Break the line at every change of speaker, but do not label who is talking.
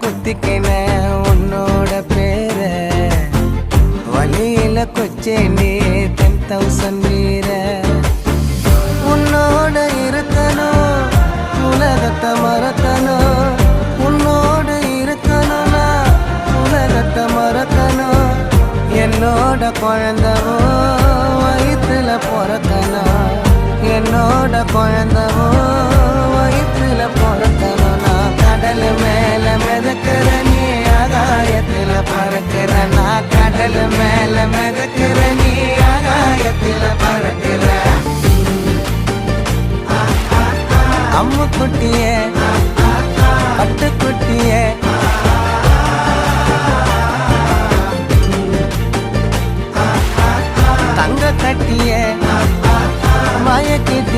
குத்திக்கின உன்னோட பேர வழியில கொச்சேண்டி 10,000 வீர உன்னோட இருக்கணும் உலகத்தை மறக்கணும் உன்னோட இருக்கணும்னா உலகத்தை மறக்கணும் என்னோட குழந்தவோ வயிற்றுல பிறக்கணும் என்னோட குழந்தவோ வயிற்றுல பிறக்கணும் நான் கடல் மேல மிதக்கிற நீ ஆகாயத்துல பறக்கிற நான் கடல் மேல மிதக்கிற நீ ஆகாயத்துல பறக்கிற அம்மு குட்டியே பட்டு குட்டியே தங்க கட்டியே மயக்கிட்ட